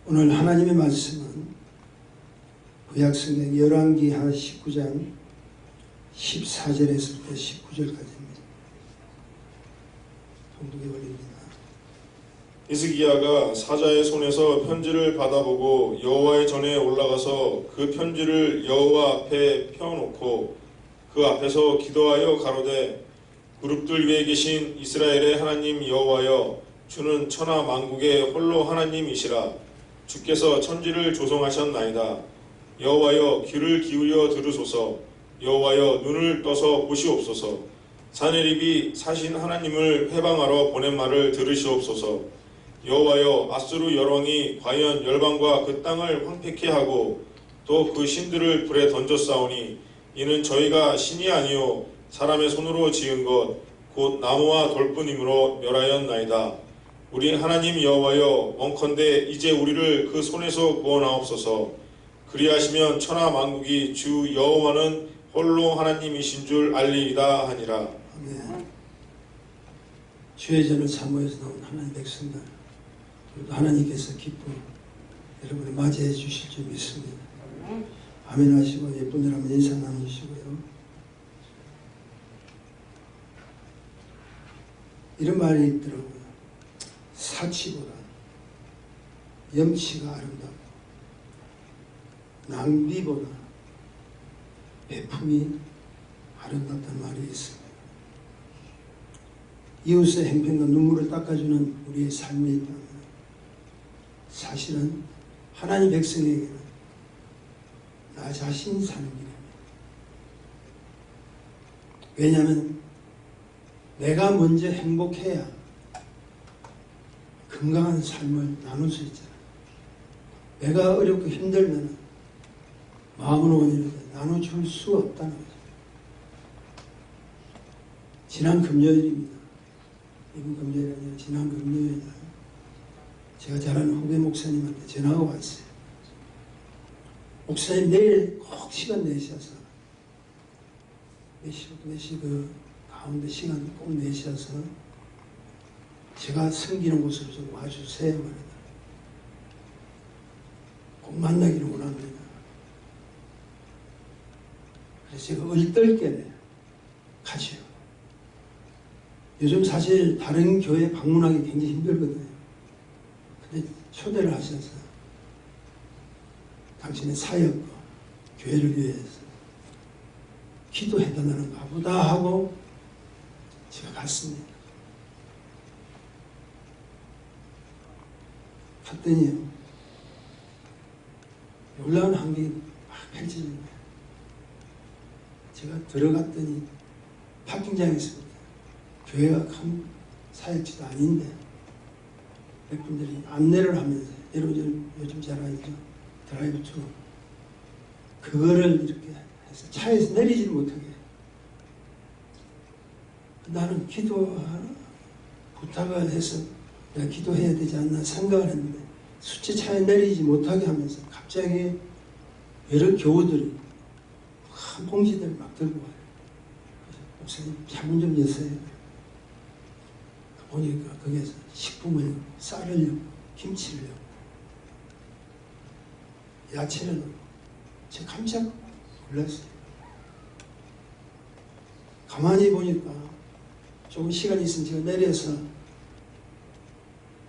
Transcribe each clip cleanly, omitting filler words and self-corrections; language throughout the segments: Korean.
오늘 하나님의 말씀은 구약성경 열왕기하 19장 14절에서부터 19절까지입니다. 통독해 버립니다. 히스기야가 사자의 손에서 편지를 받아보고 여호와의 전에 올라가서 그 편지를 여호와 앞에 펴놓고 그 앞에서 기도하여 가로되 그룹들 위에 계신 이스라엘의 하나님 여호와여, 주는 천하 만국의 홀로 하나님이시라. 주께서 천지를 조성하셨나이다. 여호와여, 귀를 기울여 들으소서. 여호와여, 눈을 떠서 보시옵소서. 사네립이 사신 하나님을 회방하러 보낸 말을 들으시옵소서. 여호와여, 아수르 열왕이 과연 열방과 그 땅을 황폐케 하고 또 그 신들을 불에 던졌사오니 이는 저희가 신이 아니요 사람의 손으로 지은 것 곧 나무와 돌뿐이므로 멸하였나이다. 우리 하나님 여호와여, 원컨대 이제 우리를 그 손에서 구원하옵소서. 그리하시면 천하 만국이 주 여호와는 홀로 하나님이신 줄 알리이다 하니라. 아멘. 주의 전을 사모해서 나온 하나님 백성들, 하나님께서 기뻐 여러분을 맞이해 주실 줄 믿습니다. 아멘 하시고 예쁜 여러분 인사 나누시고요. 이런 말이 있더라고요. 사치보다 염치가 아름답고 낭비보다 배품이 아름답다는 말이 있습니다. 이웃의 행편과 눈물을 닦아주는 우리의 삶이 있다면 사실은 하나님 백성에게는 나 자신이 사는 길입니다. 왜냐하면 내가 먼저 행복해야 건강한 삶을 나눌 수 있잖아요. 내가 어렵고 힘들면 마음으로 원인을 나눠줄 수 없다는 거죠. 지난 금요일입니다. 이번 금요일이 아니라 지난 금요일에 제가 잘 아는 후배 목사님한테 전화가 왔어요. 목사님 내일 꼭 시간 내셔서 몇 시 가운데 시간 꼭 내셔서 제가 섬기는 곳으로 좀 와주세요. 꼭 만나기를 원합니다. 그래서 제가 얼떨결에 가죠. 요즘 사실 다른 교회 방문하기 굉장히 힘들거든요. 근데 초대를 하셔서 당신의 사역과 교회를 위해서 기도해달라는가 보다 하고 제가 갔습니다. 갔더니요, 놀라운 환경이 막 펼쳐집니다. 제가 들어갔더니 파킹장에 있습니다. 교회가 큰 사역지도 아닌데 몇 분들이 안내를 하면서, 여러분 요즘 잘 알죠? 드라이브 투 그거를 이렇게 해서 차에서 내리지를 못하게, 나는 부탁을 해서 내가 기도해야 되지 않나 생각을 했는데 수치 차에 내리지 못하게 하면서 갑자기 여러 교우들이 큰 봉지들을 막 들고 와요. 목사님 창문 좀 여세요. 보니까 거기에서 식품을 쌀을 넣고 김치를 넣고 야채를 넣고 제가 깜짝 놀랐어요. 가만히 보니까 조금 시간이 있으면 제가 내려서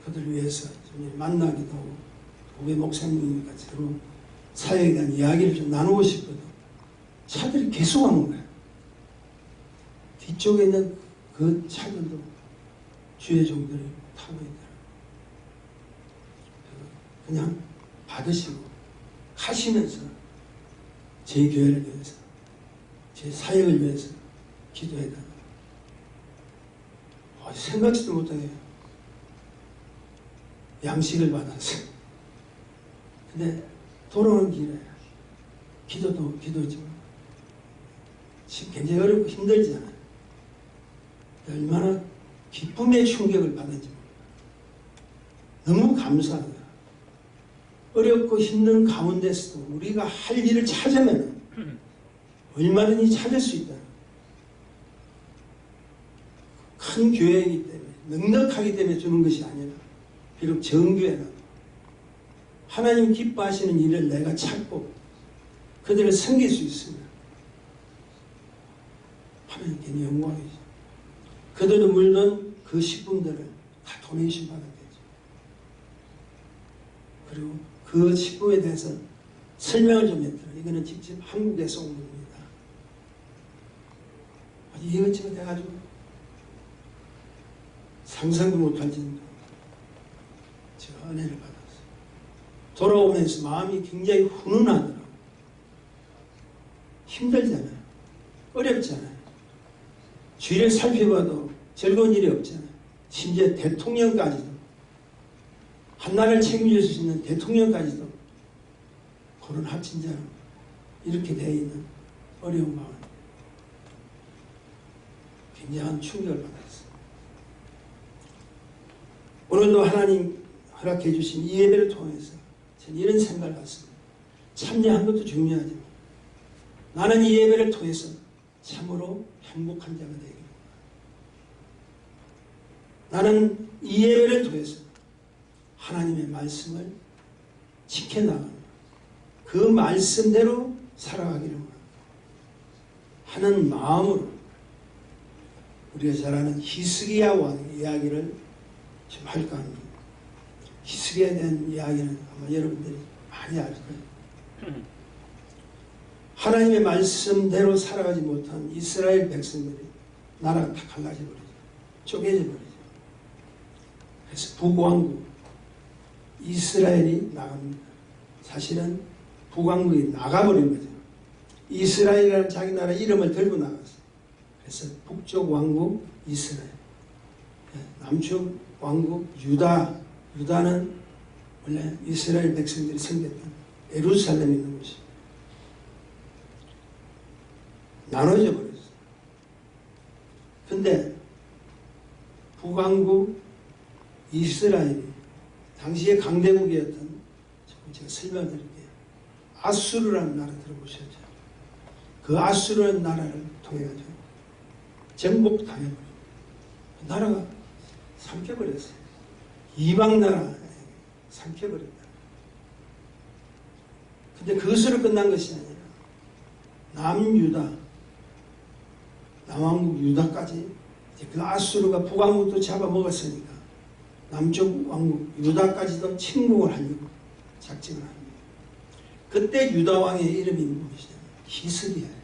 그들 위해서 좀 만나기도 하고 우리 목사님 같이로 사역에 대한 이야기를 좀 나누고 싶거든. 차들이 계속 오는 거예요. 뒤쪽에 있는 그 차들도 주의 종들이 타고 있더라고요. 그냥 받으시고 가시면서 제 교회를 위해서, 제 사역을 위해서 기도해달라고. 생각지도 못하게 양식을 받았어요. 근데 돌아오는 길에 기도지만 지금 굉장히 어렵고 힘들잖아요. 얼마나 기쁨의 충격을 받은지 너무 감사하다. 어렵고 힘든 가운데서도 우리가 할 일을 찾으면 얼마든지 찾을 수 있다. 큰 교회이기 때문에, 넉넉하기 때문에 주는 것이 아니라 비록 정교회라도 하나님 기뻐하시는 일을 내가 찾고 그들을 섬길 수 있으면 하나님께 영광이죠. 그들은 물론 그 식품들을 다 도네이션 받았겠죠. 그리고 그 식품에 대해서 설명을 좀 했더라. 이거는 직접 한국에서 온 겁니다. 아주 이것저것 해가지고 상상도 못할 정도로 제가 은혜를 받았어요. 돌아오면서 마음이 굉장히 훈훈하더라고요. 힘들잖아요. 어렵잖아요. 주위를 살펴봐도 즐거운 일이 없잖아요. 심지어 대통령까지도, 한나라를 책임질 수 있는 대통령까지도 그런 합친자로 이렇게 되어 있는 어려운 마음, 굉장한 충격을 받았어요. 오늘도 하나님 허락해 주신 이 예배를 통해서 저는 이런 생각을 갖습니다. 참여한 것도 중요하지만 나는 이 예배를 통해서 참으로 행복한 자가 되겠구나. 나는 이 예배를 통해서 하나님의 말씀을 지켜나가는 그 말씀대로 살아가기를 하는 마음으로 우리가 잘 아는 히스기야 왕의 이야기를 좀 할까 합니다. 히스기야에 대한 이야기는 아마 여러분들이 많이 알 거예요. 하나님의 말씀대로 살아가지 못한 이스라엘 백성들이 나라가 다 갈라져 버리죠. 쪼개져 버리죠. 그래서 북왕국 이스라엘이 나갑니다. 사실은 북왕국이 나가버린 거죠. 이스라엘이라는 자기 나라 이름을 들고 나갔어요. 그래서 북쪽 왕국 이스라엘, 남쪽 왕국 유다. 유다는 원래 이스라엘 백성들이 섬겼던 예루살렘에 있는 곳이 나눠져 버렸어요. 근데 북왕국 이스라엘이 당시의 강대국이었던, 제가 설명드릴게요. 아수르라는 나라 들어보셨죠? 그 아수르라는 나라를 통해가지고 정복당해버려요. 나라가 삼켜버렸어요. 이방 나라 삼켜버렸다. 근데 그것으로 끝난 것이 아니라 남유다, 남왕국 유다까지 그 아수르가 북왕국도 잡아먹었으니까 남쪽 왕국 유다까지도 침공을 하려고 작정을 합니다. 그때 유다 왕의 이름이 무엇이냐? 히스기야예요.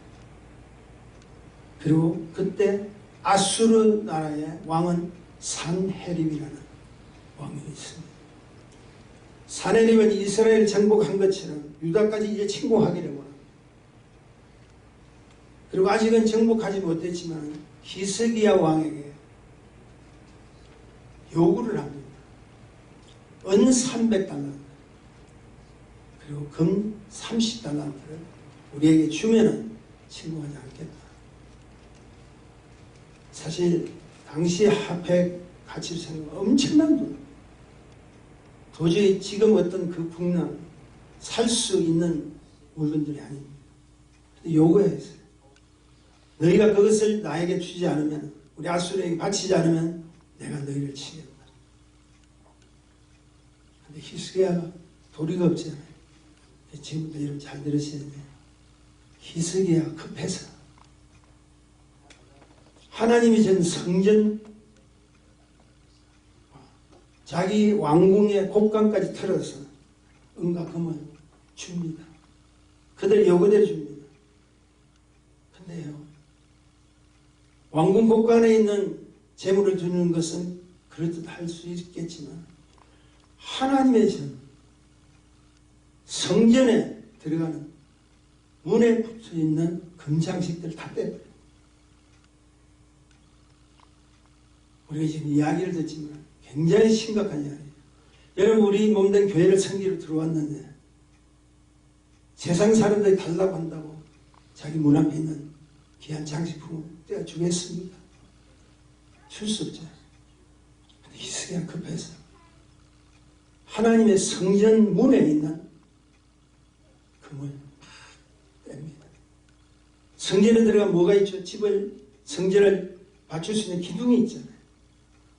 그리고 그때 아수르 나라의 왕은 산헤립이라는 왕이 있습니다. 산헤립은 이스라엘 정복한 것처럼 유다까지 이제 침공하기를 원합니다. 그리고 아직은 정복하지 못했지만 히스기야 왕에게 요구를 합니다. 은 300달란트 그리고 금 30달란트를 우리에게 주면은 침공하지 않겠다. 사실 당시 화폐 가치로 엄청난 돈, 도저히 지금 어떤 그 국난 살 수 있는 물건들이 아닙니다. 요구했어요. 너희가 그것을 나에게 주지 않으면, 우리 아수르에게 바치지 않으면 내가 너희를 치겠다. 근데 히스기야가 도리가 없잖아요. 지금부터 여러분 잘 들으셔야 돼요. 히스기야가 급해서 하나님이 전 성전, 자기 왕궁의 곡간까지 털어서 은과 금을 줍니다. 그들 요구대로 줍니다. 근데요, 왕궁 곡간에 있는 재물을 주는 것은 그럴듯할 수 있겠지만 하나님의 전 성전에 들어가는 문에 붙어있는 금장식들 다 떼버려요. 우리가 지금 이야기를 듣지만 굉장히 심각한 이야기예요. 여러분, 우리 몸된 교회를 섬기러 들어왔는데 세상 사람들이 달라고 한다고 자기 문 앞에 있는 귀한 장식품을 떼어주겠습니까? 줄 수 없죠. 근데 히스기야 급해서 하나님의 성전 문에 있는 금을 뗍니다. 성전에 들어가면 뭐가 있죠? 성전을 받칠 수 있는 기둥이 있잖아요.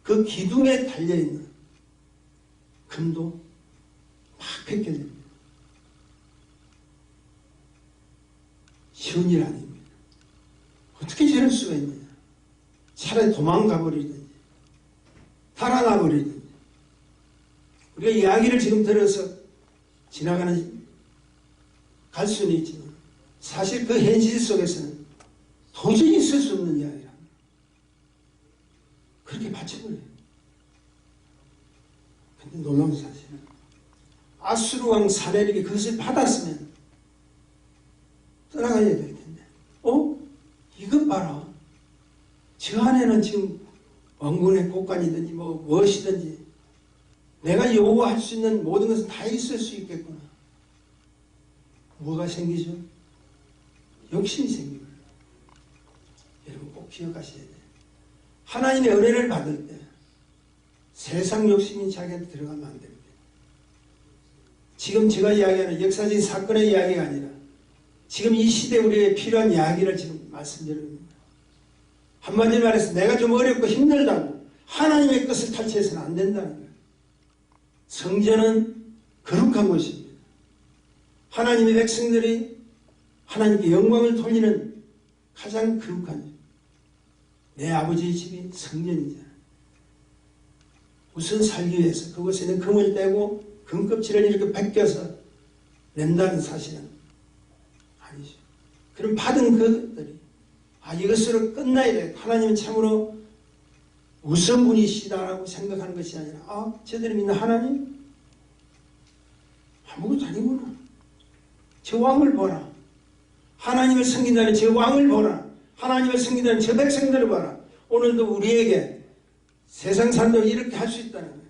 그 기둥에 달려있는 금도 막 벗겨집니다. 쉬운 일 아닙니다. 어떻게 저럴 수가 있느냐. 차라리 도망가 버리든지 달아나 버리든지. 우리가 이야기를 지금 들어서 지나가는 갈 수는 있지만 사실 그 현실 속에서는 도저히 있을 수 없는 이야기랍니다. 그렇게 맞춰버려요. 근데 놀라운 사실은 아수르 왕 사내립이 그것을 받았으면 떠나가야 될 텐데, 이것 봐라. 저 안에는 지금 왕궁의 곳간이든지 무엇이든지 내가 요구할 수 있는 모든 것은 다 있을 수 있겠구나. 뭐가 생기죠? 욕심이 생깁니다. 여러분 꼭 기억하셔야 돼요. 하나님의 은혜를 받을 때 세상 욕심이 자기한테 들어가면 안 됩니다. 지금 제가 이야기하는 역사적인 사건의 이야기가 아니라 지금 이 시대에 우리에게 필요한 이야기를 지금 말씀드립니다. 한마디로 말해서 내가 좀 어렵고 힘들다고 하나님의 것을 탈취해서는 안 된다는 거예요. 성전은 거룩한 곳입니다. 하나님의 백성들이 하나님께 영광을 돌리는 가장 거룩한 집. 내 아버지의 집이 성전이잖아요. 우선 살기 위해서 그곳에 있는 금을 떼고 금껍질을 이렇게 벗겨서 낸다는 사실은 아니죠. 그럼 받은 그것들이 이것으로 끝나야 돼. 하나님은 참으로 우선분이시다라고 생각하는 것이 아니라 저들이 믿는 하나님 아무것도 아니구나. 저 왕을 보라. 하나님을 섬긴다는 저 왕을 보라. 하나님을 섬긴다는 저 백성들을 봐라. 오늘도 우리에게 세상 사람도 이렇게 할 수 있다는 거예요.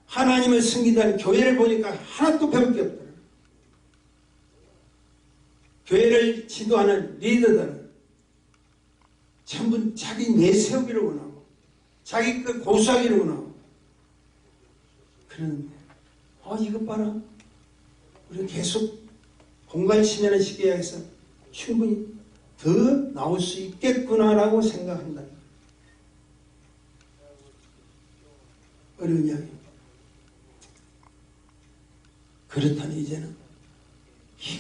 하나님을 섬긴다는 교회를 보니까 하나도 배울 게 없더라. 교회를 지도하는 리더들은 전부 자기 내세우기를 원하고 자기 그 고수하기를 원하고 그러는데 이것 봐라. 우리가 계속 공갈심하는 시기에 해서 충분히 더 나올 수 있겠구나라고 생각한다. 어려운 이야기입니다. 그렇다니 이제는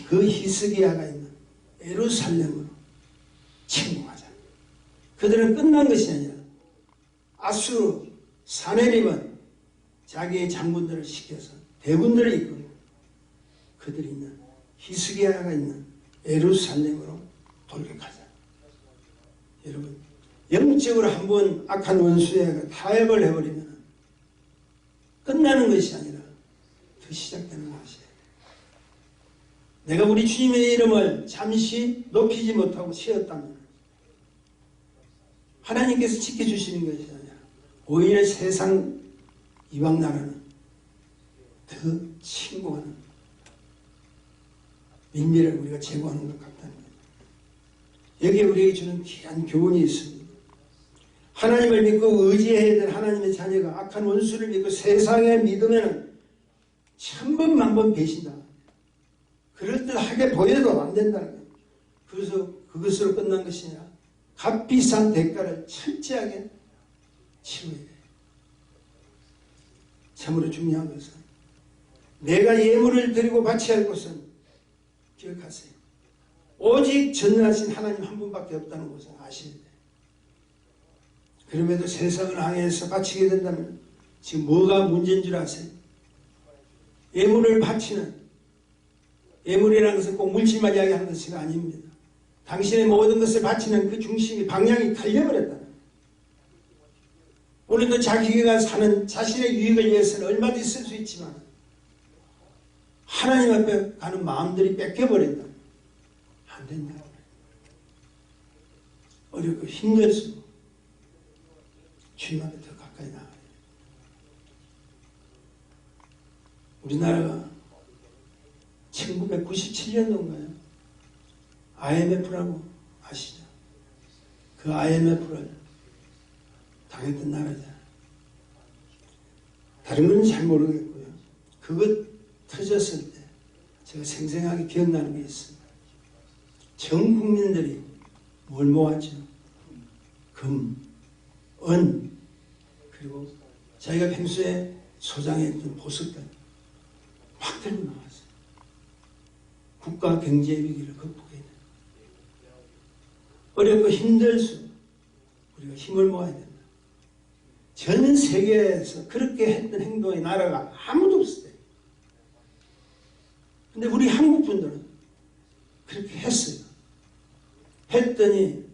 그 히스기야가 있는 예루살렘으로 침공하자. 그들은 끝난 것이 아니라 아수르 사네립은 자기의 장군들을 시켜서 대군들을 이끌고 그들이 있는 히스기야가 있는 예루살렘으로 돌격하자. 여러분 영적으로 한번 악한 원수의 타협을 해버리면 끝나는 것이 아니라 더 시작되는 것이에요. 내가 우리 주님의 이름을 잠시 높이지 못하고 쉬었다면 하나님께서 지켜주시는 것이 아니라 오히려 세상 이방 나라는 더 침공하는 민미를 우리가 제거하는 것 같다는 거예요. 여기에 우리에게 주는 귀한 교훈이 있습니다. 하나님을 믿고 의지해야 될 하나님의 자녀가 악한 원수를 믿고 세상에 믿으면 천번 만번 배신다. 그럴듯하게 보여도 안 된다는 거예요. 그래서 그것으로 끝난 것이 아니라 값비싼 대가를 철저하게 치러야 돼요. 참으로 중요한 것은 내가 예물을 드리고 바쳐야 할 것은 기억하세요. 오직 전능하신 하나님 한 분밖에 없다는 것을 아셔야 돼요. 그럼에도 세상을 향해서 바치게 된다면 지금 뭐가 문제인 줄 아세요? 예물을 바치는 예물이라는 것은 꼭 물질만 이야기하는 것이 아닙니다. 당신의 모든 것을 바치는 그 중심이 방향이 달려버렸다는 거예요. 우리도 자기가 사는 자신의 유익을 위해서는 얼마든지 쓸 수 있지만 하나님 앞에 가는 마음들이 뺏겨버린다. 안 된다. 어렵고 힘들수록 주님 앞에 더 가까이 나가야 돼요. 우리나라가 1997년도인가요? IMF라고 아시죠? 그 IMF를 당했던 나라잖아요. 다른 건 잘 모르겠고요. 그것 터졌을 때 제가 생생하게 기억나는 게 있습니다. 전 국민들이 뭘 모았죠? 금, 은, 그리고 자기가 평소에 소장했던 보석들 확 들고 나왔어요. 국가 경제 위기를 극복해야 된다. 어렵고 힘들수록 우리가 힘을 모아야 된다. 전 세계에서 그렇게 했던 행동의 나라가 아무도 없어요. 근데 우리 한국 분들은 그렇게 했어요. 했더니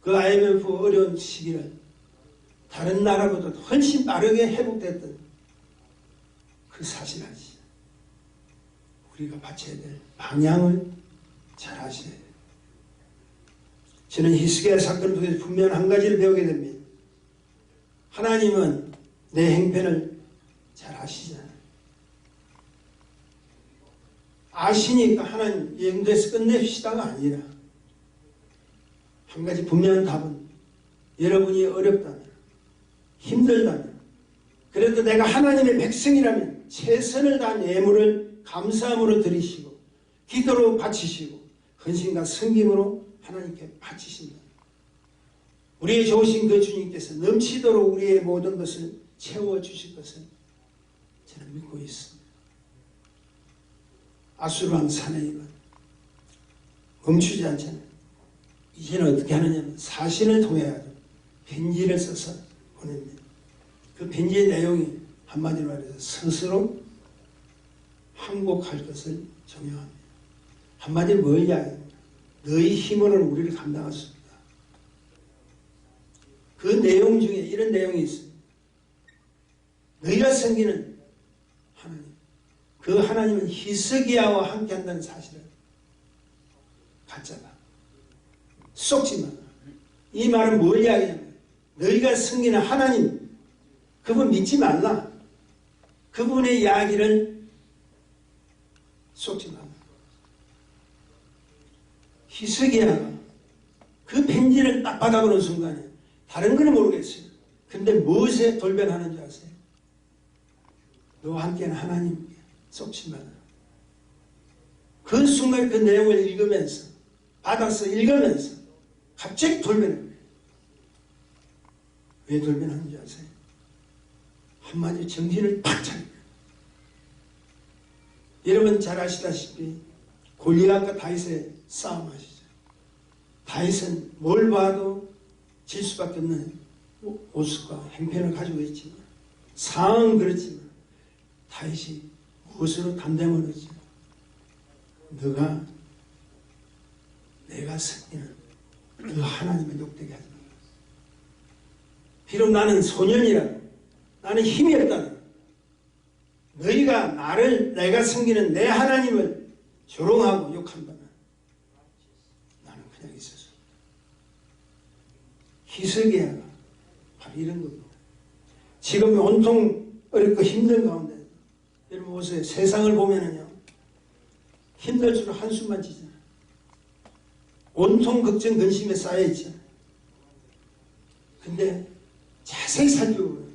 그 IMF 어려운 시기를 다른 나라보다 훨씬 빠르게 회복됐던 그 사실 아시죠? 우리가 바쳐야 될 방향을 잘 아셔야 돼요. 저는 히스기야 사건을 통해서 분명한 한 가지를 배우게 됩니다. 하나님은 내 행편을 잘 아시잖아요. 아시니까 하나님 영도에서 끝냅시다가 아니라 한 가지 분명한 답은 여러분이 어렵다면 힘들다면 그래도 내가 하나님의 백성이라면 최선을 다한 예물을 감사함으로 드리시고 기도로 바치시고 헌신과 섬김으로 하나님께 바치신다. 우리의 좋으신 그 주님께서 넘치도록 우리의 모든 것을 채워주실 것을 저는 믿고 있습니다. 아수르왕 사내임은 멈추지 않잖아요. 이제는 어떻게 하느냐면 사신을 통해 편지를 써서 보냅니다. 그 편지의 내용이 한마디로 말해서 스스로 항복할 것을 정령합니다. 한마디로 뭘 이야기합니까? 너희 힘으로는 우리를 감당할 수 없다. 그 내용 중에 이런 내용이 있습니다. 너희가 섬기는 하나님, 그 하나님은 히스기야와 함께한다는 사실을 가짜다. 속지 마. 이 말은 뭘 이야기하냐면 너희가 섬기는 하나님, 그분 믿지 말라. 그분의 이야기를 속지 말라. 히스기야가 그 편지를 딱 받아보는 순간에 다른 건 모르겠어요. 근데 무엇에 돌변하는 줄 아세요? 너와 함께하는 하나님께 속지 마라. 그 순간 그 내용을 읽으면서 받아서 읽으면서 갑자기 돌변해요. 왜 돌변하는 줄 아세요? 한마디로 정신을 팍 차립니다. 여러분 잘 아시다시피 골리앗과 다윗의 싸움 하시죠. 다윗은 뭘 봐도 질 수밖에 없는 모습과 행편을 가지고 있지만 상황은 그렇지만 다윗이 무엇으로 담대함을 얻지? 내가 섬기는 그 하나님을 욕되게 하지 마라. 비록 나는 소년이라도 나는 힘이 없다는 너희가 내가 섬기는 내 하나님을 조롱하고 욕한다면 나는 그냥 있을 수 없다. 히스기야가 바로 이런 겁니다. 지금 온통 어렵고 힘든 가운데 여러분 보세요. 세상을 보면은요 힘들수록 한숨만 지잖아요. 온통 걱정 근심에 쌓여있잖아요. 근데 자세히 살펴보면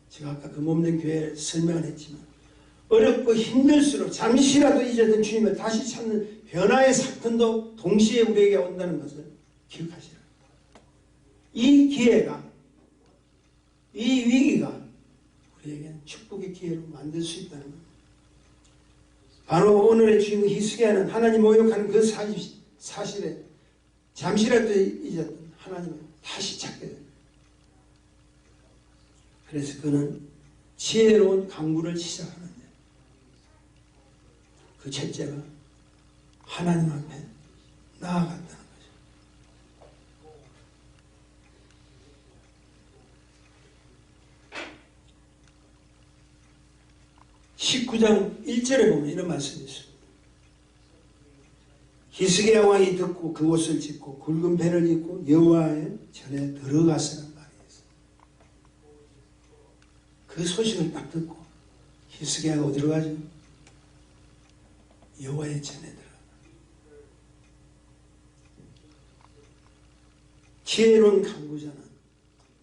제가 아까 그 몸된 교회 설명을 했지만 어렵고 힘들수록 잠시라도 잊었던 주님을 다시 찾는 변화의 사건도 동시에 우리에게 온다는 것을 기억하시라. 이 기회가, 이 위기가 우리에게는 축복의 기회로 만들 수 있다는 겁니다. 바로 오늘의 주인공 히스기야는 하나님 모욕하는 그 사실에 잠시라도 잊었던 하나님을 다시 찾게 됩니다. 그래서 그는 지혜로운 강구를 시작하는데 그 첫째가 하나님 앞에 나아간다는 거죠. 19장 1절에 보면 이런 말씀이 있습니다. 히스기야 왕이 듣고 그 옷을 찢고 굵은 배를 입고 여호와의 전에 들어가서란 말이 있어요. 그 소식을 딱 듣고 히스기야가 어디로 가죠? 여호와의 전에 들어가. 지혜로운 강구자는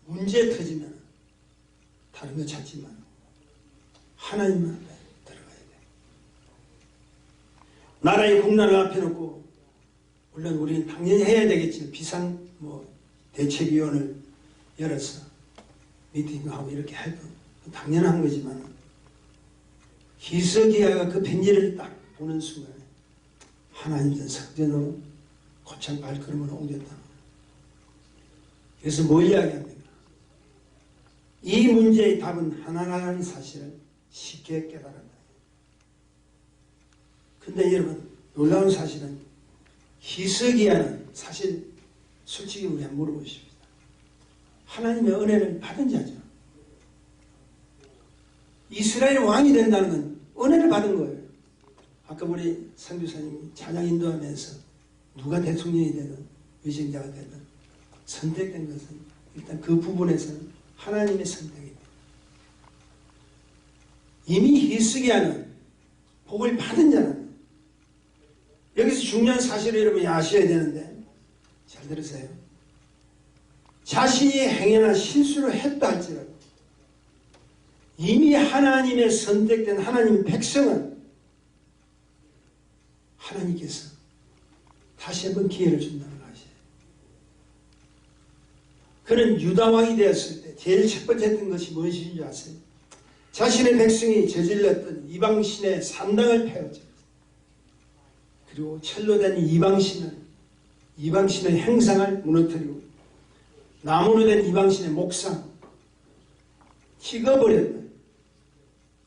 문제 터지면 다른 거 찾지 말고 하나님 앞에 들어가야 돼. 나라의 국난을 앞에 놓고 물론 우리는 당연히 해야 되겠지만 비상 대책위원을 열어서 미팅하고 이렇게 해도 당연한 거지만 히스기야가 그 편지를 딱 보는 순간에 하나님의 성전으로 곧장 발걸음을 옮겼다. 그래서 뭘 이야기합니까? 이 문제의 답은 하나라는 사실을 쉽게 깨달았다. 근데 여러분, 놀라운 사실은 히스기야는 사실 솔직히 우리 한번 물어보십시다. 하나님의 은혜를 받은 자죠. 이스라엘 왕이 된다는 건 은혜를 받은 거예요. 아까 우리 선교사님이 찬양 인도하면서 누가 대통령이 되든 위정자가 되든 선택된 것은 일단 그 부분에서는 하나님의 선택입니다. 이미 히스기야는 복을 받은 자는 여기서 중요한 사실을 여러분이 아셔야 되는데 잘 들으세요. 자신이 행여나 실수를 했다 할지라도 이미 하나님의 선택된 하나님 백성은 하나님께서 다시 한번 기회를 준다는 것이에요. 그는 유다 왕이 되었을 때 제일 첫 번째 했던 것이 무엇인 줄 아세요? 자신의 백성이 저질렀던 이방신의 산당을 폐하죠. 그리고 철로 된 이방신의 행상을 무너뜨리고 나무로 된 이방신의 목상 찍어버렸다.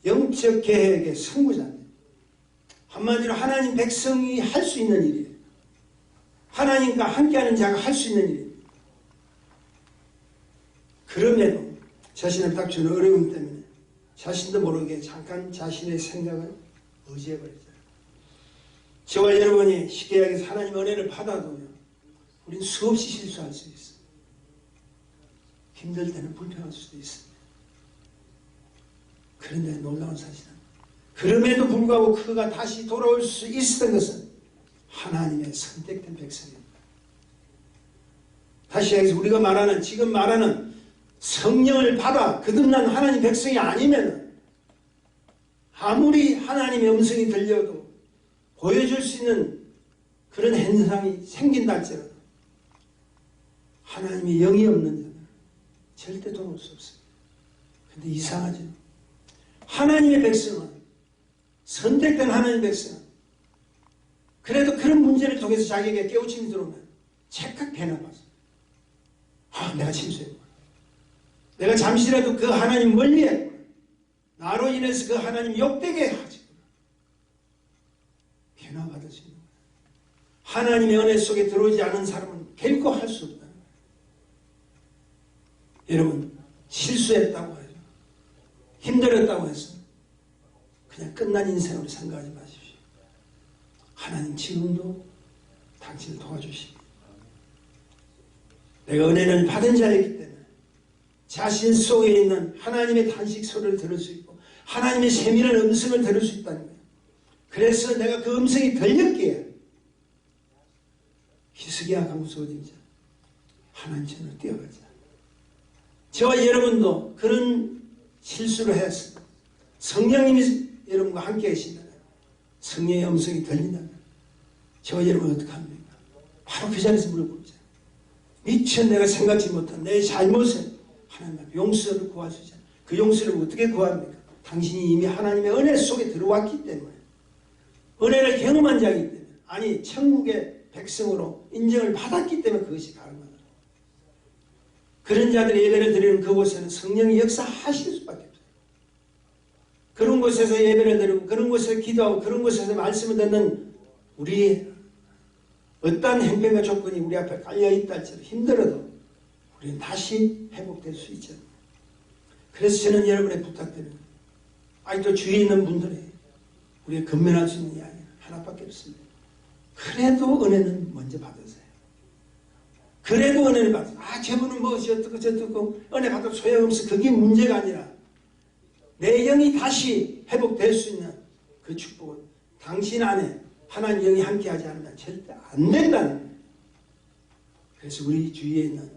영적 계획의 선구자입니다. 한마디로 하나님 백성이 할 수 있는 일이에요. 하나님과 함께하는 자가 할 수 있는 일이에요. 그럼에도 자신을 딱 주는 어려움 때문에 자신도 모르게 잠깐 자신의 생각을 의지해버리죠. 저와 여러분이 쉽게 이야기해서 하나님 은혜를 받아도요, 우리는 수없이 실수할 수 있어요. 힘들 때는 불평할 수도 있습니다. 그런데 놀라운 사실은 그럼에도 불구하고 그가 다시 돌아올 수 있었던 것은 하나님의 선택된 백성입니다. 다시 여기서 우리가 지금 말하는 성령을 받아 거듭난 하나님 백성이 아니면 아무리 하나님의 음성이 들려도 보여줄 수 있는 그런 현상이 생긴다 할지라도 하나님의 영이 없는 자는 절대 돌아올 수 없습니다. 근데 이상하죠. 하나님의 백성은, 선택된 하나님의 백성은 그래도 그런 문제를 통해서 자기에게 깨우침이 들어오면 즉각 배나가서 내가 실수했구나. 내가 잠시라도 그 하나님 멀리했구나. 나로 인해서 그 하나님 욕되게 하지구나. 변화받을 수 있는 거예요. 하나님의 은혜 속에 들어오지 않은 사람은 결코 할 수 없다. 여러분, 실수했다고 해서 힘들었다고 해서 그냥 끝난 인생으로 생각하지 마십시오. 하나님 지금도 당신을 도와주십니다. 내가 은혜를 받은 자이기 때문에 자신 속에 있는 하나님의 탄식 소리를 들을 수 있고 하나님의 세밀한 음성을 들을 수 있다는 거예요. 그래서 내가 그 음성이 들렸기에 히스기야가 무서워지자 하나님 전으로 뛰어가자. 저와 여러분도 그런 실수를 했습니다. 성령님이 여러분과 함께 계신다면, 성령의 음성이 들린다면 저와 여러분은 어떻게 합니까? 바로 그 자리에서 물어보자. 미처 내가 생각지 못한 내 잘못을 하나님 앞에 용서를 구할 수 있잖아요. 그 용서를 어떻게 구합니까? 당신이 이미 하나님의 은혜 속에 들어왔기 때문에, 은혜를 경험한 자이기 때문에, 아니 천국의 백성으로 인정을 받았기 때문에 그것이 가능하다. 그런 자들의 예배를 드리는 그곳에는 성령이 역사하실 수밖에 없어요. 그런 곳에서 예배를 드리고 그런 곳에서 기도하고 그런 곳에서 말씀을 듣는 우리의 어떠한 행편과 조건이 우리 앞에 깔려있다 할지라도 힘들어도 우리는 다시 회복될 수 있죠. 그래서 저는 여러분의 부탁드립니다. 아직도 주위에 있는 분들이 우리가 건면할 수 있는 게 아니라 하나밖에 없습니다. 그래도 은혜는 먼저 받으세요. 그래도 은혜를 받으세요. 저분은 뭐지 어떻고 저떻고 은혜 받아도 소용없어. 그게 문제가 아니라 내 영이 다시 회복될 수 있는 그 축복은 당신 안에 하나님 영이 함께하지 않으면 절대 안 된다는 거예요. 그래서 우리 주위에 있는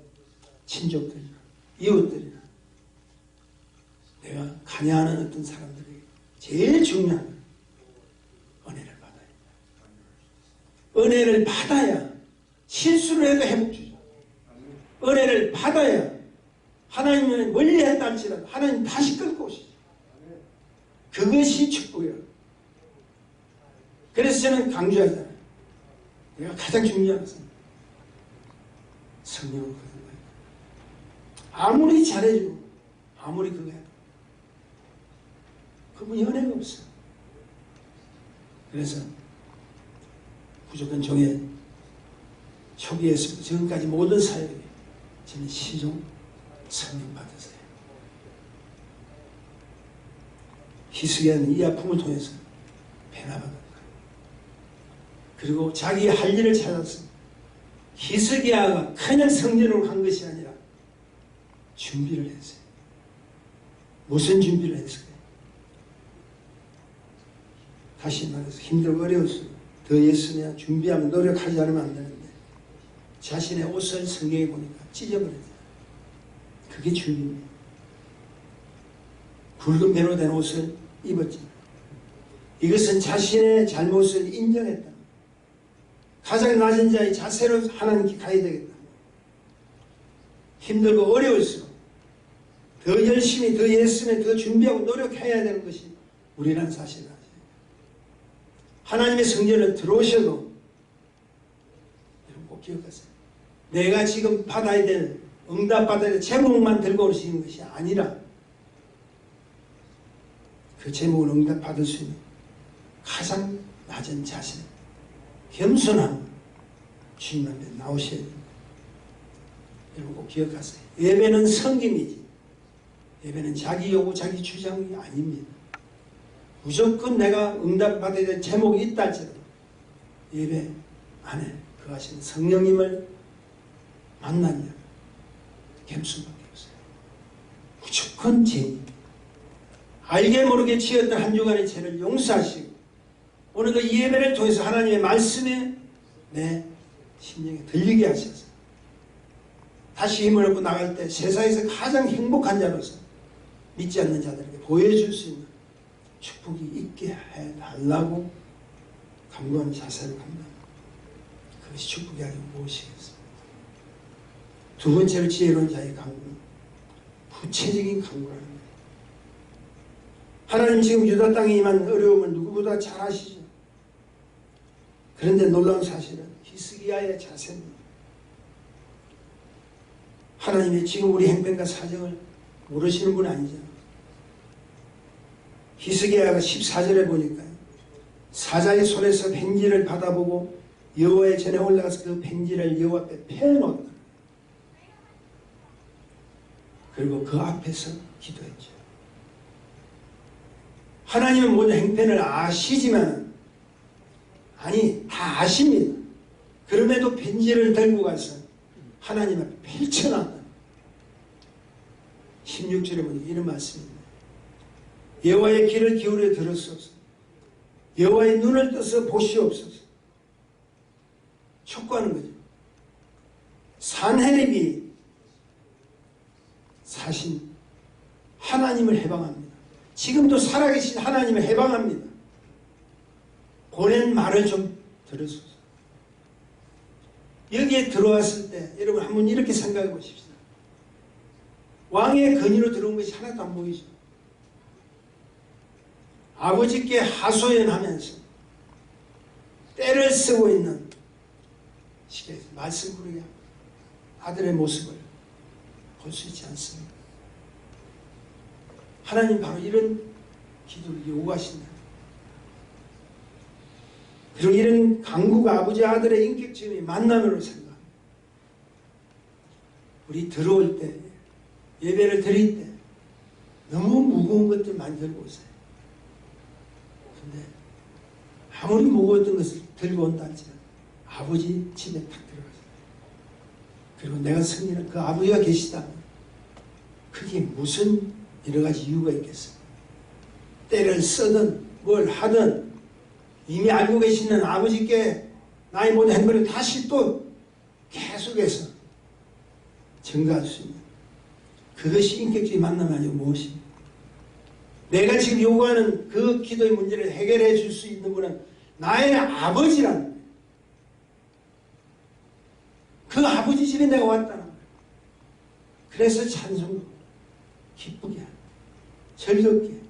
친족들이나 이웃들이나 내가 간여하는 어떤 사람들에게 제일 중요한 건 은혜를 받아야 돼요. 은혜를 받아야 실수를 해도 회복주죠. 은혜를 받아야 하나님을 멀리 했다 할지라도 하나님 다시 끌고 오시죠. 그것이 축복이라고. 그래서 저는 강조하잖아요. 내가 가장 중요한 것은 성령을 거둔 거예요. 아무리 잘해주고 아무리 그거 해도 그분 연애가 없어. 그래서 무조건 종의 초기에서부터 지금까지 모든 사역에 저는 시종 성령 받으세요. 히스기야는 이 아픔을 통해서 변화받은 거예요. 그리고 자기 할 일을 찾아서 히스기야가 그냥 성전으로 간 것이 아니라 준비를 했어요. 무슨 준비를 했을까요? 다시 말해서 힘들고 어려웠어요. 더 애쓰며 준비하면 노력하지 않으면 안 되는데 자신의 옷을 성경에 보니까 찢어버렸어요. 그게 준비입니다. 굵은 배로 된 옷을 입었죠. 이것은 자신의 잘못을 인정했다. 가장 낮은 자의 자세로 하나님께 가야 되겠다. 힘들고 어려울수록 더 열심히, 더 애쓰며, 더 준비하고 노력해야 되는 것이 우리라는 사실을 아세요. 하나님의 성전을 들어오셔도 여러분 꼭 기억하세요. 내가 지금 받아야 될, 응답받아야 될 제목만 들고 오시는 것이 아니라 그 제목을 응답받을 수 있는 가장 낮은 자세, 겸손한 주님 앞에 나오셔야 됩니다. 여러분 꼭 기억하세요. 예배는 섬김이지 예배는 자기 요구, 자기 주장이 아닙니다. 무조건 내가 응답받아야 될 제목이 있다 할지라도 예배 안에 그 하신 성령님을 만나면 겸손밖에 없어요. 무조건 죄인. 알게 모르게 지었던 한 주간의 죄를 용서하시고 오늘도 이 예배를 통해서 하나님의 말씀에 내 심령에 들리게 하셔서 다시 힘을 얻고 나갈 때 세상에서 가장 행복한 자로서 믿지 않는 자들에게 보여줄 수 있는 축복이 있게 해달라고 간구하는 자세를 합니다. 그것이 축복이 아니고 무엇이겠습니까? 두 번째로 지혜로운 자의 간구는 구체적인 간구라는 거예요. 하나님 지금 유다 땅에 임한 어려움을 누구보다 잘 아시죠. 그런데 놀라운 사실은 히스기야의 자세입니다. 하나님이 지금 우리 행편과 사정을 모르시는 분 아니죠. 히스기야가 14절에 보니까요. 사자의 손에서 펜지를 받아보고 여호와의 전에 올라가서 그 펜지를 여호와 앞에 펴놓았다. 그리고 그 앞에서 기도했죠. 하나님은 모든 행편을 아시지만 아니 다 아십니다. 그럼에도 펜지를 들고 가서 하나님 앞에 펼쳐놨다. 16절에 보니까 이런 말씀입니다. 여호와의 귀를 기울여 들으소서. 여호와의 눈을 떠서 보시옵소서. 촉구하는 거죠. 산헤립이 사신 하나님을 해방합니다. 지금도 살아계신 하나님을 해방합니다. 보낸 말을 좀 들으소서. 여기에 들어왔을 때 여러분 한번 이렇게 생각해 보십시오. 왕의 근위로 들어온 것이 하나도 안 보이죠. 아버지께 하소연하면서 때를 쓰고 있는 시계에서 말씀 부르게 아들의 모습을 볼 수 있지 않습니다. 하나님 바로 이런 기도를 요구하신다. 그리고 이런 강구가 아버지 아들의 인격적인 만남으로 생각합니다. 우리 들어올 때 예배를 드릴 때 너무 무거운 것들 많이 들고 오세요. 근데 아무리 무거웠던 것을 들고 온다 할지라도 아버지 집에 탁 들어가세요. 그리고 내가 승리는 그 아버지가 계시다면 그게 무슨 여러 가지 이유가 있겠어요. 때를 쓰든 뭘 하든 이미 알고 계시는 아버지께 나의 모든 행동을 다시 또 계속해서 증가할 수 있는 그것이 인격적인 만남이 아니고 무엇입니까? 내가 지금 요구하는 그 기도의 문제를 해결해 줄 수 있는 분은 나의 아버지라는 거예요. 그 아버지 집에 내가 왔다는 거예요. 그래서 찬송도 기쁘게 즐겁게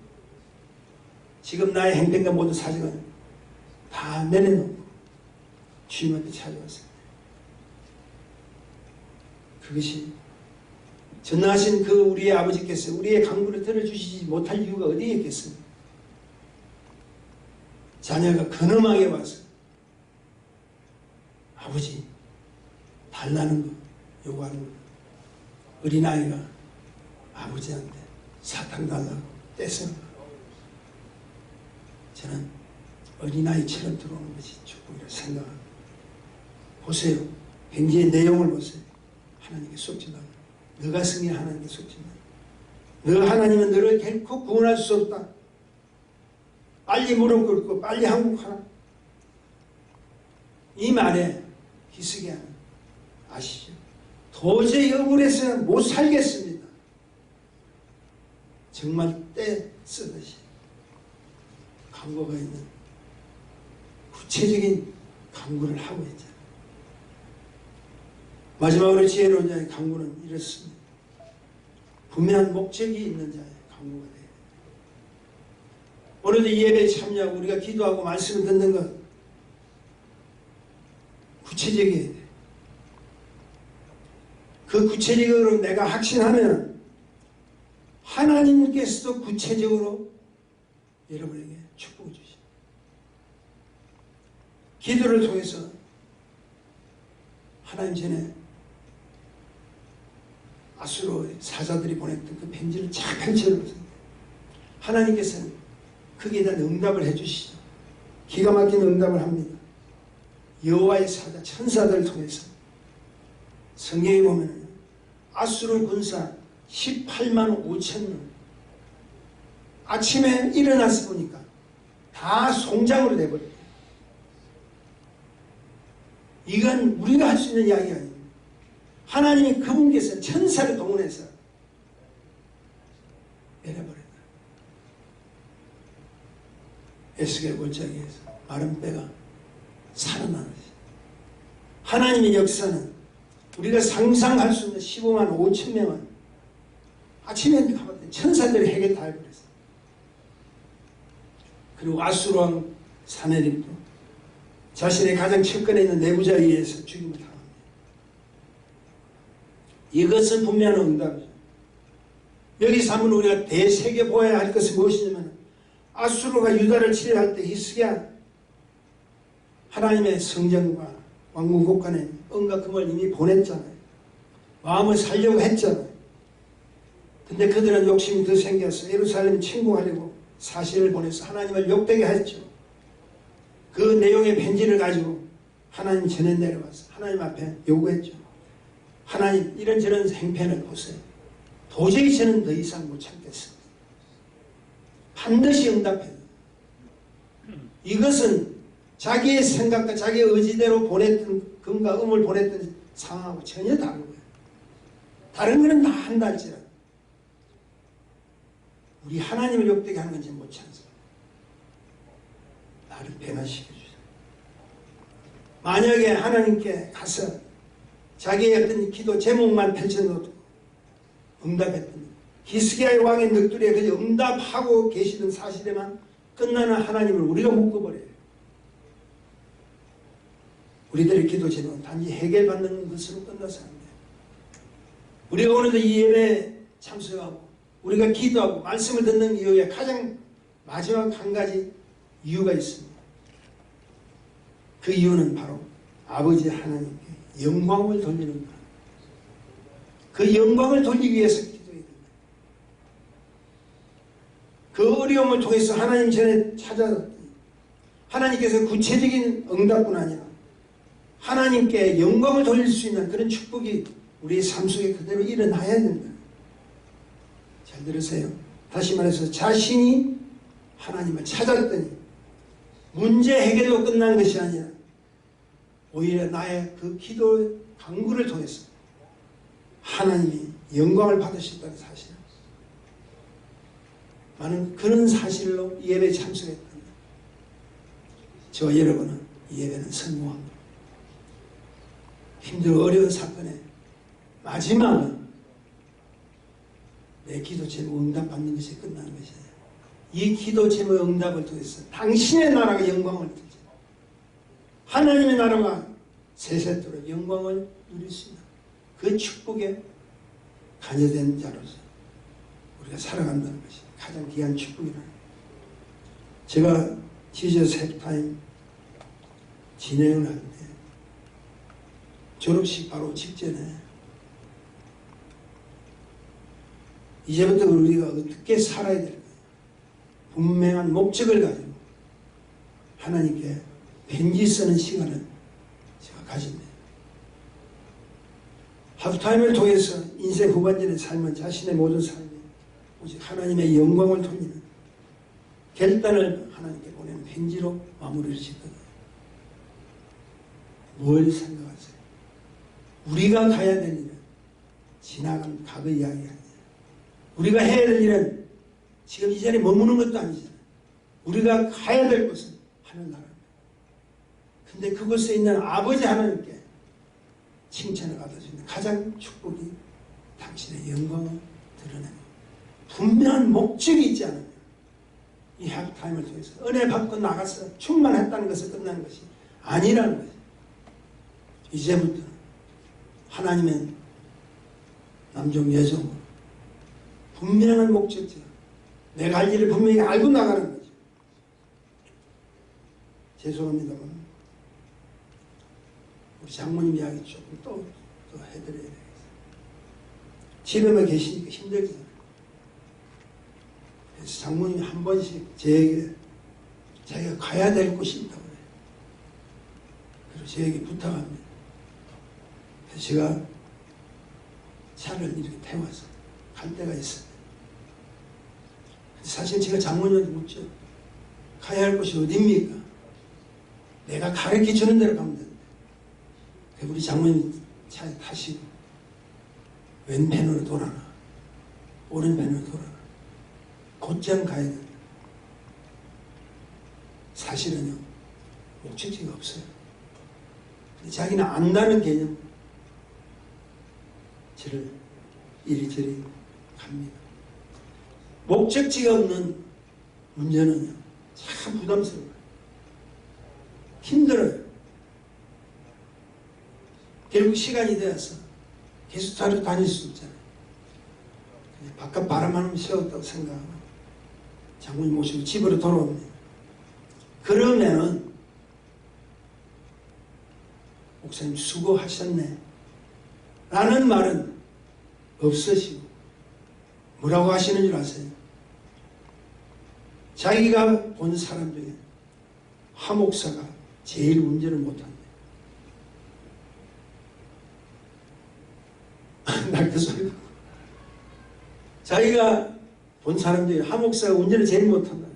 지금 나의 행편과 모든 사정을 다 내려놓고 주님 앞에 찾아왔습니다. 그것이 전능하신 그 우리의 아버지께서 우리의 간구를 들어주시지 못할 이유가 어디에 있겠습니까? 자녀가 근엄하게 와서 아버지 달라는 거 요구하는 거, 어린아이가 아버지한테 사탕 달라고 떼쓰는 거, 저는 어린아이처럼 들어오는 것이 축복이라고 생각합니다. 보세요. 굉장히 내용을 보세요. 하나님께 속지 말라. 너가 승리 하나님께 속지 말라. 너 하나님은 너를 결코 구원할 수 없다. 빨리 무릎 꿇고 빨리 항복하라. 이 말에 히스기야는 아시죠? 도저히 억울해서는 못 살겠습니다. 정말 때 쓰듯이 강구가 있는 구체적인 강구를 하고 있잖아요. 마지막으로 지혜로운 자의 강구는 이렇습니다. 분명한 목적이 있는 자의 강구가 돼요. 오늘도 이 예배에 참여하고 우리가 기도하고 말씀을 듣는 것 구체적이어야 돼요. 그 구체적으로 내가 확신하면 하나님께서도 구체적으로 여러분에게 축복을 주십니다. 기도를 통해서 하나님 전에 아수르의 사자들이 보냈던 그 편지를 잘 펼쳐놓습니다. 하나님께서는 거기에 대한 응답을 해주시죠. 기가 막힌 응답을 합니다. 여호와의 사자 천사들을 통해서 성경에 보면 아수르 군사 18만 5천 명 아침에 일어나서 보니까 다 송장으로 돼버려요. 이건 우리가 할 수 있는 이야기가 아닙니다. 하나님이 그분께서 천사를 동원해서 내려버렸다. 에스겔 골짜기에서 마른 뼈가 살아나는 것이. 하나님의 역사는 우리가 상상할 수 있는 15만 5천 명은 아침에 가봤더니 천사들이 해결 다 해버렸어요. 그리고 아수르 왕 사내립도 자신의 가장 측근에 있는 내부자에 의해서 죽임을 당합니다. 이것은 분명한 응답이죠. 여기서 한번 우리가 대새겨 보아야 할 것은 무엇이냐면 아수르가 유다를 치료할 때 히스기야 하나님의 성전과 왕궁 곳간에 은과 금을 이미 보냈잖아요. 마음을 살려고 했잖아요. 근데 그들은 욕심이 더 생겨서 예루살렘 침공하려고 사실을 보내서 하나님을 욕되게 했죠. 그 내용의 편지를 가지고 하나님 전에 내려와서 하나님 앞에 요구했죠. 하나님 이런저런 행편을 보세요. 도저히 저는 더 이상 못 참겠습니다. 반드시 응답해요. 이것은 자기의 생각과 자기의 의지대로 보냈던 금과 음을 보냈던 상황하고 전혀 다른 거예요. 다른 거는 다 한다 할지라도 우리 하나님을 욕되게 하는 건지 못 참습니다. 나를 변화시켜주세요. 만약에 하나님께 가서 자기의 어떤 기도 제목만 펼쳐놓고 응답했더니 히스기야의 왕의 넋두리에 그저 응답하고 계시던 사실에만 끝나는 하나님을 우리가 묶어버려요. 우리들의 기도 제목은 단지 해결받는 것으로 끝나서 안 돼요. 우리가 오늘도 이 예배에 참석하고 우리가 기도하고 말씀을 듣는 이유에 가장 마지막 한 가지 이유가 있습니다. 그 이유는 바로 아버지 하나님께 영광을 돌리는 것. 그 영광을 돌리기 위해서 기도해야 됩니다. 그 어려움을 통해서 하나님 전에 찾아왔더니 하나님께서 구체적인 응답뿐 아니라 하나님께 영광을 돌릴 수 있는 그런 축복이 우리의 삶 속에 그대로 일어나야 됩니다. 잘 들으세요. 다시 말해서 자신이 하나님을 찾았더니 문제 해결로 끝난 것이 아니라 오히려 나의 그 기도의 간구를 통해서 하나님이 영광을 받으셨다는 사실. 나는 그런 사실로 예배에 참석했답니다. 저와 여러분은 이 예배는 성공한 겁니다. 힘들고 어려운 사건의 마지막은 내 기도 제목 응답받는 것이 끝나는 것이 아니라 이 기도 제목 응답을 통해서 당신의 나라가 영광을 들지, 하나님의 나라가 세세토록 영광을 누릴 수 있는 그 축복에 관여된 자로서 우리가 살아간다는 것이 가장 귀한 축복이라는 거예요. 제가 지저스 헬타임 진행을 할 때 졸업식 바로 직전에 이제부터 우리가 어떻게 살아야 될까, 분명한 목적을 가지고 하나님께 편지 쓰는 시간을 제가 가집니다. 하프타임을 통해서 인생 후반전의 삶은 자신의 모든 삶이 오직 하나님의 영광을 돌리는 결단을 하나님께 보내는 편지로 마무리를 짓거든요. 뭘 생각하세요? 우리가 가야 될 일은 지나간 과거 이야기가 아니에요. 우리가 해야 될 일은 지금 이 자리에 머무는 것도 아니잖아요. 우리가 가야 될 곳은 하늘나라입니다. 근데 그곳에 있는 아버지 하나님께 칭찬을 받을 수 있는 가장 축복이 당신의 영광을 드러내는 분명한 목적이 있지 않으면 이 하프타임을 통해서 은혜 받고 나가서 충만했다는 것을 끝나는 것이 아니라는 거죠. 이제부터 하나님의 남종 여종으로 분명한 목적지가 내가 할 일을 분명히 알고 나가는 거죠. 죄송합니다만 우리 장모님 이야기 조금 또 해드려야 되겠어요. 집에만 계시니까 힘들잖아요. 그래서 장모님이 한 번씩 저에게 자기가 가야 될 곳이 있다고 그래요. 그리고 저에게 부탁합니다. 그래서 제가 차를 이렇게 태워서 갈 때가 있어요. 사실 제가 장모님한테 묻죠. 가야 할 곳이 어디입니까? 내가 가르쳐 주는 대로 가면 된다. 우리 장모님 차에 타시고 왼편으로 돌아라, 오른편으로 돌아라, 곧장 가야 된다. 사실은요, 목적지가 없어요. 자기는 안다는 개념 저를 이리저리 갑니다. 목적지가 없는 운전은요, 참 부담스러워요. 힘들어요. 결국 시간이 되어서 계속 자주 다닐 수 없잖아요. 그냥 바깥 바람만 쐬었다고 생각하고 장모님 모시고 집으로 돌아옵니다. 그러면은 목사님 수고하셨네 라는 말은 없으시고 뭐라고 하시는 줄 아세요? 자기가 본 사람 중에 하 목사가 제일 운전을 못한대. 나 그 소리 듣고 자기가 본 사람 중에 하 목사가 운전을 제일 못한다.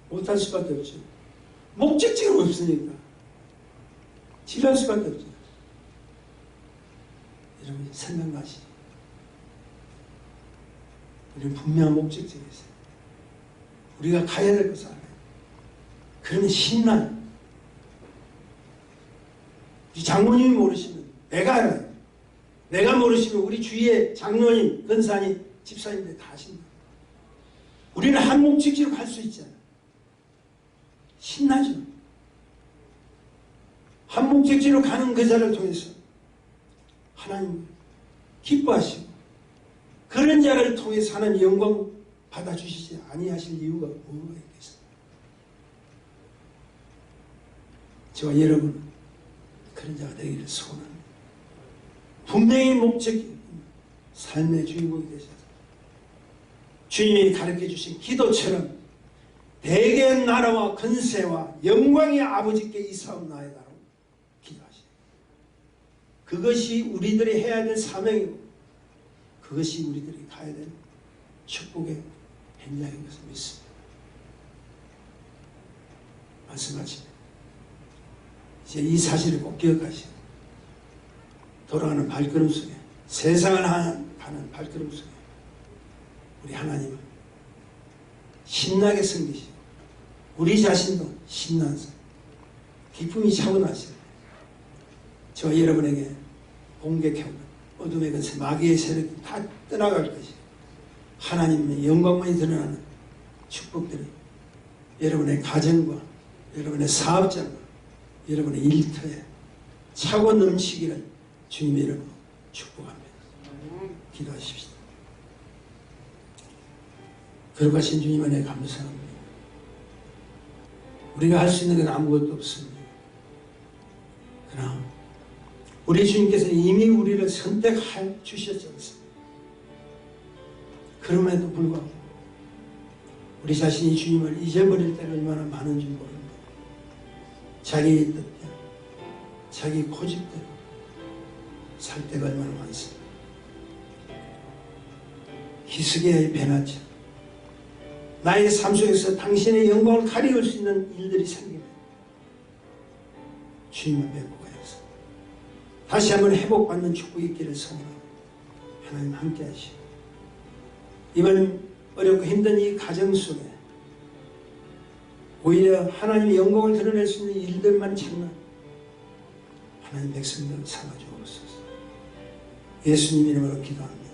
못할 수밖에 없죠. 목적지가 없으니까 지랄 수밖에 없죠. 여러분 생각나시죠? 우리는 분명한 목적지가 있어요. 우리가 가야 될 것을 알아요. 그러면 신나요. 이 장모님이 모르시면 내가 알아요. 내가 모르시면 우리 주위에 장로님, 권사님, 집사님들 다 아십니다. 우리는 한 목적지로 갈 수 있잖아요. 신나죠. 한 목적지로 가는 그 자를 통해서 하나님 기뻐하시고 그런 자를 통해서 하나님 영광 받아주시지 아니하실 이유가 뭐가 있겠어요? 저와 여러분은 그런 자가 되기를 소원합니다. 분명히 목적이 삶의 주인공이 되셔서 주님이 가르쳐 주신 기도처럼 대개 나라와 권세와 영광의 아버지께 이사옵나이다라고 기도하시죠. 그것이 우리들이 해야 될 사명이고 그것이 우리들이 가야 될 축복의 현장인 것을 믿습니다. 말씀하시네. 이제 이 사실을 꼭 기억하시고 돌아가는 발걸음 속에 세상을 가는 발걸음 속에 우리 하나님은 신나게 섬기시고 우리 자신도 신나서 기쁨이 차고나시고 저와 여러분에게 공격해오는 어둠의 권세 마귀의 세력이 다 떠나갈 것이 하나님의 영광만이 드러나는 축복들이 여러분의 가정과 여러분의 사업장과 여러분의 일터에 차고 넘치기를 주님의 이름으로 축복합니다. 기도하십시다. 거룩하신 주님 안에 감사합니다. 우리가 할 수 있는 건 아무것도 없습니다. 그러나 우리 주님께서는 이미 우리를 선택하여 주셨지 않습니까? 그럼에도 불구하고 우리 자신이 주님을 잊어버릴 때가 얼마나 많은지 모릅니다. 자기의 뜻대로, 자기 고집대로 살 때가 얼마나 많습니다. 히스기야의 배나처럼 나의 삶 속에서 당신의 영광을 가리울 수 있는 일들이 생기면 주님 앞에 고하여서 다시 한번 회복받는 축복이 있기를 소원합니다. 하나님 함께 하시고 이번 어렵고 힘든 이 가정 속에 오히려 하나님의 영광을 드러낼 수 있는 일들만 찾는 하나님 백성들 삼아 주옵소서. 예수님 이름으로 기도합니다.